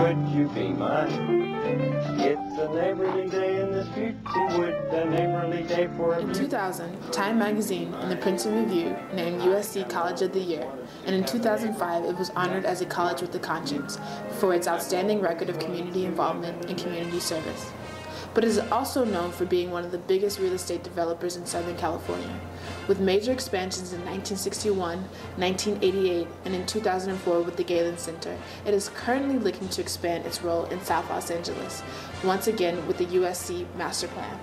Would you be mine? It's a neighborly day in this beauty wood, a neighborly day for a In 2000, Time magazine and the Princeton Review named USC College of the Year, and in 2005 it was honored as a college with a conscience for its outstanding record of community involvement and community service. But it is also known for being one of the biggest real estate developers in Southern California, with major expansions in 1961, 1988, and in 2004 with the Galen Center. It is currently looking to expand its role in South Los Angeles, once again with the USC Master Plan.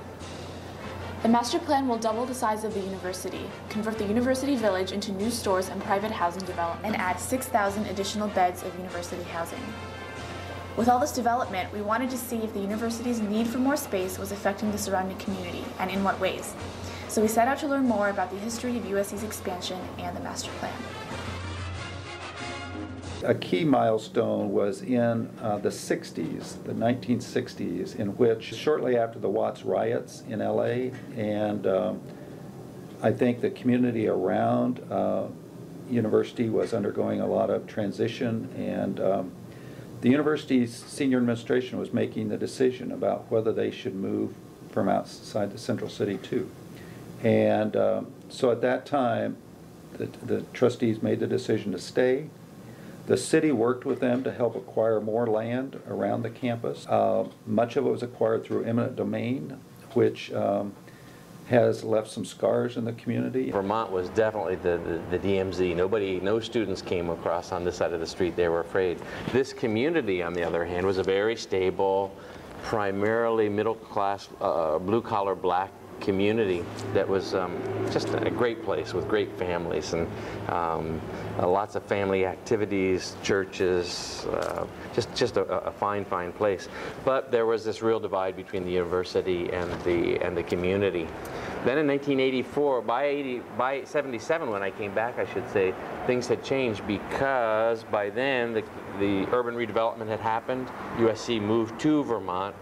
The master plan will double the size of the university, convert the University Village into new stores and private housing development, and add 6,000 additional beds of university housing. With all this development, we wanted to see if the university's need for more space was affecting the surrounding community, and in what ways. So we set out to learn more about the history of USC's expansion and the master plan. A key milestone was in the 60s, the 1960s, in which shortly after the Watts riots in LA, and I think the community around university was undergoing a lot of transition, and the university's senior administration was making the decision about whether they should move from outside the central city too. And so at that time, the trustees made the decision to stay. The city worked with them to help acquire more land around the campus. Much of it was acquired through eminent domain, which has left some scars in the community. Vermont was definitely the DMZ. No students came across on this side of the street. They were afraid. This community, on the other hand, was a very stable, primarily middle-class, blue-collar black community that was just a great place with great families and lots of family activities, churches, just a fine place. But there was this real divide between the university and the community. Then in 1984, by 77 when I came back, I should say, things had changed because by then the urban redevelopment had happened. USC moved to Vermont.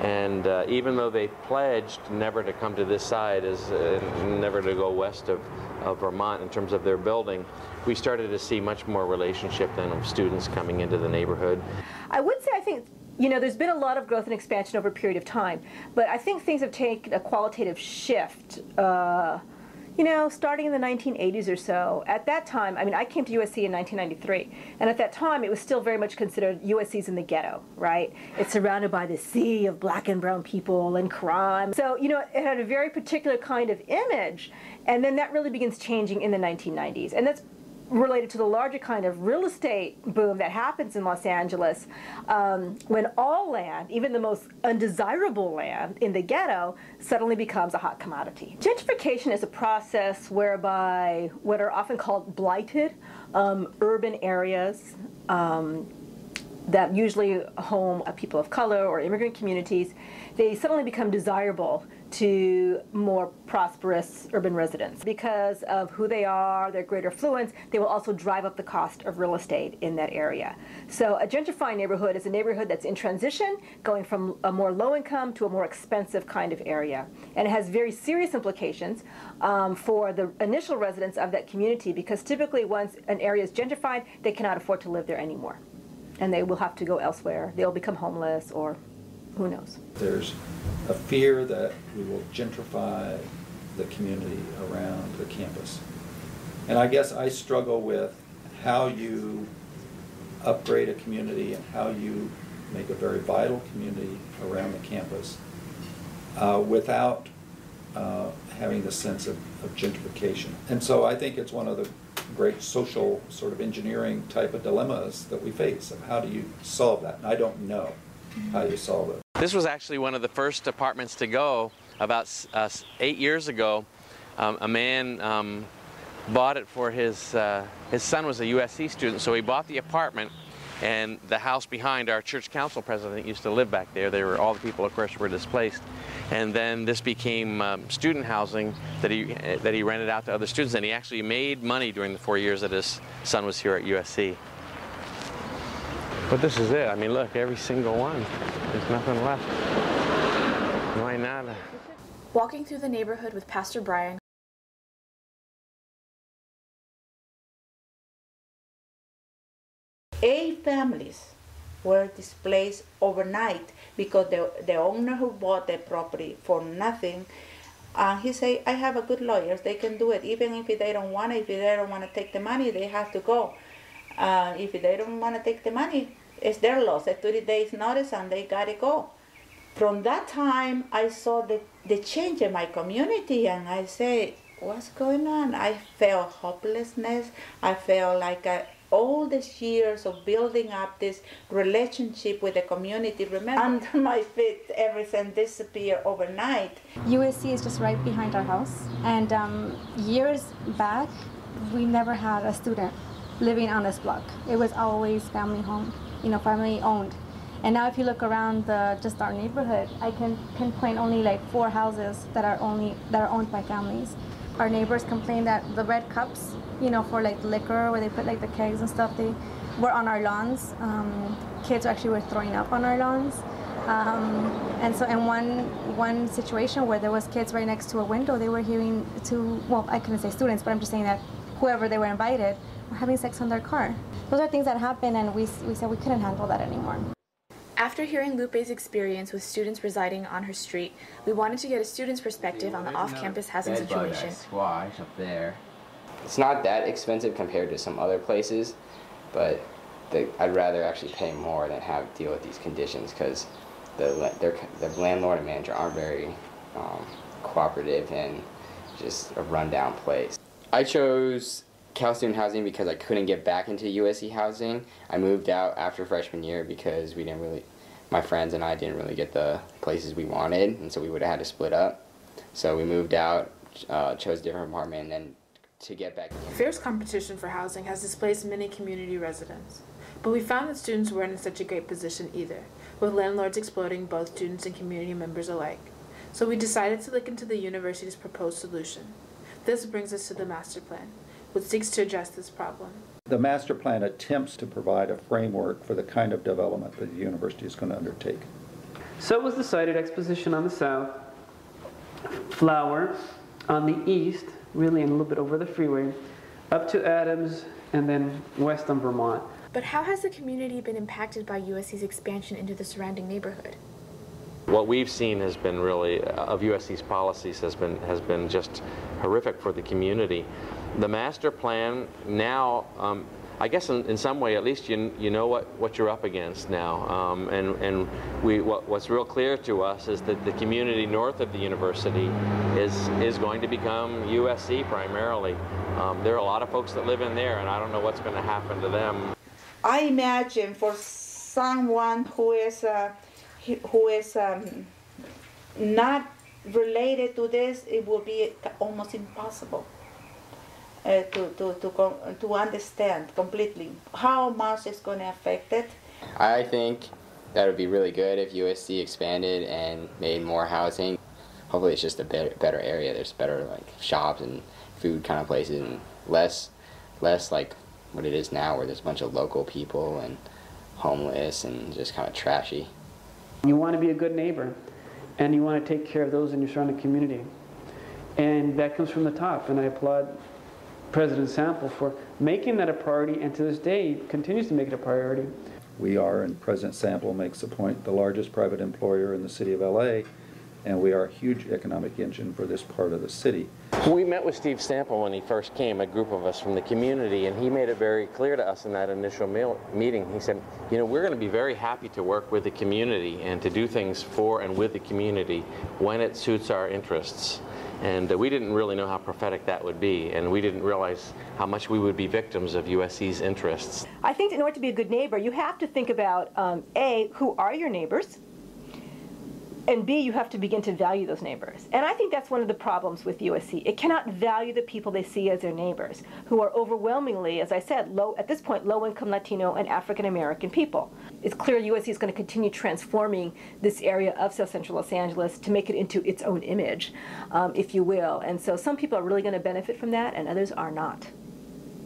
And even though they pledged never to come to this side, never to go west of Vermont in terms of their building, we started to see much more relationship then of students coming into the neighborhood. I would say I think, you know, there's been a lot of growth and expansion over a period of time, but I think things have taken a qualitative shift. You know, starting in the 1980s or so. At that time, I mean, I came to USC in 1993, and at that time, it was still very much considered USC's in the ghetto, right? It's surrounded by the sea of black and brown people and crime. So, you know, it had a very particular kind of image, and then that really begins changing in the 1990s. And that's related to the larger kind of real estate boom that happens in Los Angeles when all land, even the most undesirable land in the ghetto, suddenly becomes a hot commodity. Gentrification is a process whereby what are often called blighted urban areas that usually home people of color or immigrant communities, they suddenly become desirable to more prosperous urban residents. Because of who they are, their greater affluence, they will also drive up the cost of real estate in that area. So a gentrifying neighborhood is a neighborhood that's in transition, going from a more low income to a more expensive kind of area. And it has very serious implications for the initial residents of that community, because typically once an area is gentrified, they cannot afford to live there anymore. And they will have to go elsewhere. They'll become homeless, or who knows. There's a fear that we will gentrify the community around the campus. And I guess I struggle with how you upgrade a community and how you make a very vital community around the campus without having the sense of gentrification. And so I think it's one of the great social sort of engineering type of dilemmas that we face of how do you solve that. And I don't know how you solve it. This was actually one of the first apartments to go. About 8 years ago, a man bought it for his son was a USC student, so he bought the apartment, and the house behind, our church council president used to live back there. All the people, of course, were displaced. And then this became student housing that he rented out to other students, and he actually made money during the 4 years that his son was here at USC. But this is it. I mean, look, every single one. There's nothing left. No hay nada. Walking through the neighborhood with Pastor Brian. Eight families were displaced overnight because the owner who bought the property for nothing, he said, I have a good lawyers, they can do it. Even if they don't want it, if they don't want to take the money, they have to go. If they don't want to take the money, it's their loss, a 30 days notice, and they got to go. From that time, I saw the change in my community, and I say, what's going on? I felt hopelessness. I felt like all these years of building up this relationship with the community, remember, under my feet, everything disappeared overnight. USC is just right behind our house, and years back, we never had a student living on this block. It was always family home, family owned. And now if you look around just our neighborhood, I can pinpoint only like 4 houses that are owned by families. Our neighbors complain that the red cups, for like liquor, where they put like the kegs and stuff, they were on our lawns. Kids actually were throwing up on our lawns. And so in one situation where there was kids right next to a window, they were hearing I couldn't say students, but I'm just saying that whoever they were invited were having sex on their car. Those are things that happen, and we said we couldn't handle that anymore. After hearing Lupe's experience with students residing on her street, we wanted to get a student's perspective on the off-campus housing situation. Squash up there. It's not that expensive compared to some other places, but I'd rather actually pay more than have to deal with these conditions, because the landlord and manager aren't very cooperative and just a rundown place. I chose Cal Student Housing because I couldn't get back into USC housing. I moved out after freshman year because my friends and I didn't really get the places we wanted, and so we would have had to split up. So we moved out, chose a different apartment, and then to get back. Fierce competition for housing has displaced many community residents, but we found that students weren't in such a great position either, with landlords exploiting both students and community members alike. So we decided to look into the university's proposed solution. This brings us to the master plan, which seeks to address this problem. The master plan attempts to provide a framework for the kind of development that the university is going to undertake. So it was decided Exposition on the south, Flower on the east, really and a little bit over the freeway, up to Adams, and then west on Vermont. But how has the community been impacted by USC's expansion into the surrounding neighborhood? What we've seen has been really, of USC's policies, has been just horrific for the community. The master plan now, I guess in some way at least you know what you're up against now, and what's real clear to us is that the community north of the university is going to become USC primarily. There are a lot of folks that live in there, and I don't know what's going to happen to them. I imagine for someone who is not related to this, it will be almost impossible to understand completely how much it's going to affect it. I think that would be really good if USC expanded and made more housing. Hopefully it's just a better area. There's better like shops and food kind of places, and less like what it is now, where there's a bunch of local people and homeless and just kind of trashy. You want to be a good neighbor, and you want to take care of those in your surrounding community. And that comes from the top, and I applaud President Sample for making that a priority, and to this day continues to make it a priority. We are, and President Sample makes the point, the largest private employer in the city of LA, and we are a huge economic engine for this part of the city. We met with Steve Sample when he first came, a group of us from the community, and he made it very clear to us in that initial meeting. He said, we're going to be very happy to work with the community and to do things for and with the community when it suits our interests. And we didn't really know how prophetic that would be, and we didn't realize how much we would be victims of USC's interests. I think in order to be a good neighbor, you have to think about, A, who are your neighbors? And B, you have to begin to value those neighbors. And I think that's one of the problems with USC. It cannot value the people they see as their neighbors, who are overwhelmingly, as I said, at this point, low-income Latino and African-American people. It's clear USC is going to continue transforming this area of South Central Los Angeles to make it into its own image, if you will. And so some people are really going to benefit from that, and others are not.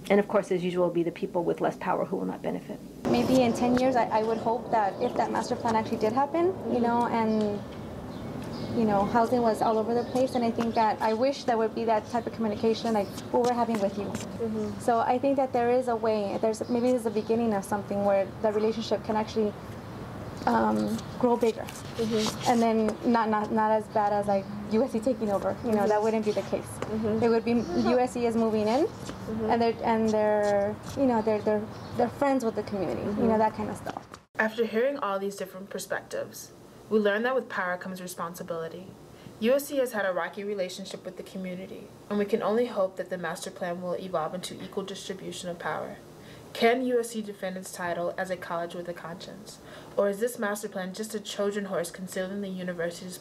And of course, as usual, will be the people with less power who will not benefit. Maybe in 10 years, I would hope that if that master plan actually did happen, and housing was all over the place, and I think that I wish there would be that type of communication like what we're having with you. So I think that there is a way, maybe there's a beginning of something where the relationship can actually grow bigger, and then not as bad as like USC taking over. That wouldn't be the case. It would be USC is moving in, and they're friends with the community. That kind of stuff. After hearing all these different perspectives, we learned that with power comes responsibility. USC has had a rocky relationship with the community, and we can only hope that the master plan will evolve into equal distribution of power. Can USC defend its title as a college with a conscience? Or is this master plan just a Trojan horse concealing the university's